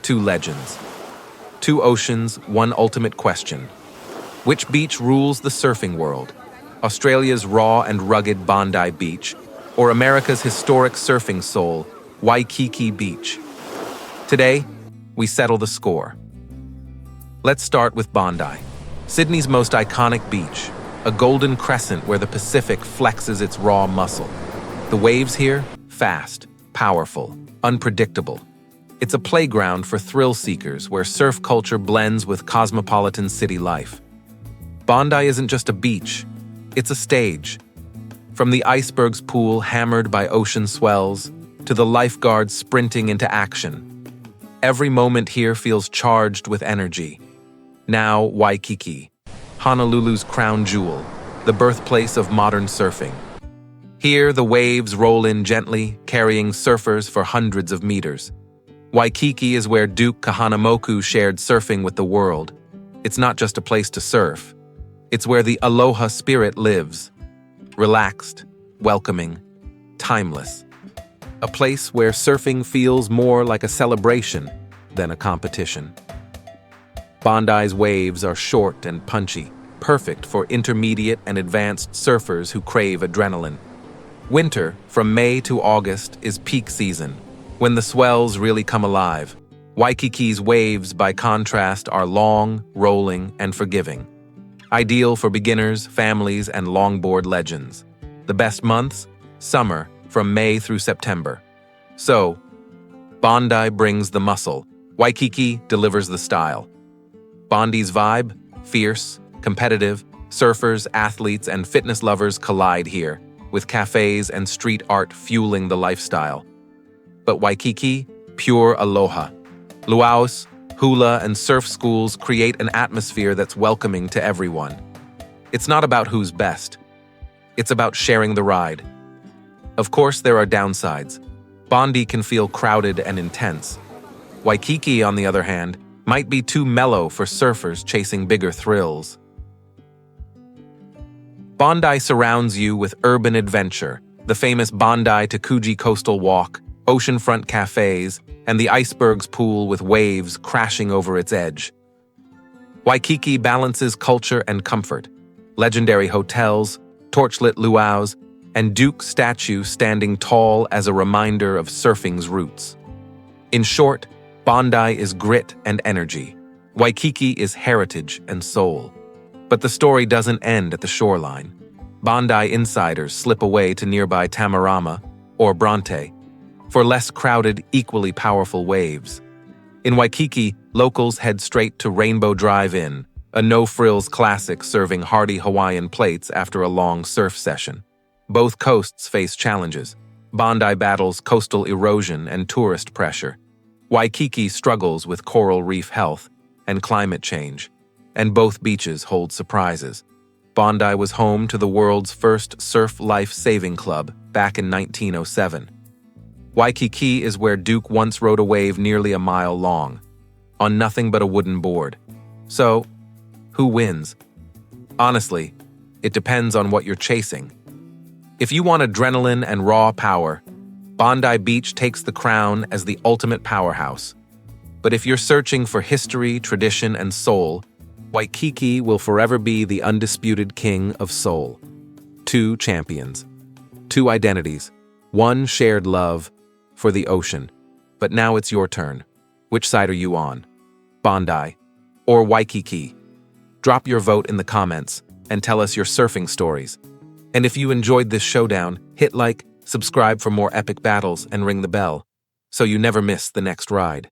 two legends. Two oceans, one ultimate question. Which beach rules the surfing world? Australia's raw and rugged Bondi Beach, or America's historic surfing soul, Waikiki Beach? Today, we settle the score. Let's start with Bondi, Sydney's most iconic beach, a golden crescent where the Pacific flexes its raw muscle. The waves here, fast, powerful, unpredictable. It's a playground for thrill seekers where surf culture blends with cosmopolitan city life. Bondi isn't just a beach, it's a stage. From the iceberg's pool hammered by ocean swells to the lifeguards sprinting into action. Every moment here feels charged with energy. Now Waikiki, Honolulu's crown jewel, the birthplace of modern surfing. Here the waves roll in gently, carrying surfers for hundreds of meters. Waikiki is where Duke Kahanamoku shared surfing with the world. It's not just a place to surf. It's where the Aloha spirit lives. Relaxed, welcoming, timeless. A place where surfing feels more like a celebration than a competition. Bondi's waves are short and punchy, perfect for intermediate and advanced surfers who crave adrenaline. Winter, from May to August, is peak season, when the swells really come alive. Waikiki's waves, by contrast, are long, rolling, and forgiving. Ideal for beginners, families, and longboard legends. The best months? Summer, from May through September. So, Bondi brings the muscle. Waikiki delivers the style. Bondi's vibe? Fierce, competitive. Surfers, athletes, and fitness lovers collide here, with cafes and street art fueling the lifestyle. But Waikiki? Pure aloha. Luaus, hula, and surf schools create an atmosphere that's welcoming to everyone. It's not about who's best. It's about sharing the ride. Of course, there are downsides. Bondi can feel crowded and intense. Waikiki, on the other hand, might be too mellow for surfers chasing bigger thrills. Bondi surrounds you with urban adventure, the famous Bondi to Coogee Coastal Walk, oceanfront cafes, and the iceberg's pool with waves crashing over its edge. Waikiki balances culture and comfort. Legendary hotels, torchlit luaus, and Duke statue standing tall as a reminder of surfing's roots. In short, Bondi is grit and energy. Waikiki is heritage and soul. But the story doesn't end at the shoreline. Bondi insiders slip away to nearby Tamarama or Bronte for less crowded, equally powerful waves. In Waikiki, locals head straight to Rainbow Drive-In, a no-frills classic serving hearty Hawaiian plates after a long surf session. Both coasts face challenges. Bondi battles coastal erosion and tourist pressure. Waikiki struggles with coral reef health and climate change. And both beaches hold surprises. Bondi was home to the world's first surf life saving club back in 1907. Waikiki is where Duke once rode a wave nearly a mile long, on nothing but a wooden board. So, who wins? Honestly, it depends on what you're chasing. If you want adrenaline and raw power, Bondi Beach takes the crown as the ultimate powerhouse. But if you're searching for history, tradition, and soul, Waikiki will forever be the undisputed king of soul. Two champions, two identities, one shared love for the ocean. But now it's your turn. Which side are you on? Bondi or Waikiki? Drop your vote in the comments and tell us your surfing stories. And if you enjoyed this showdown, hit like, subscribe for more epic battles, and ring the bell so you never miss the next ride.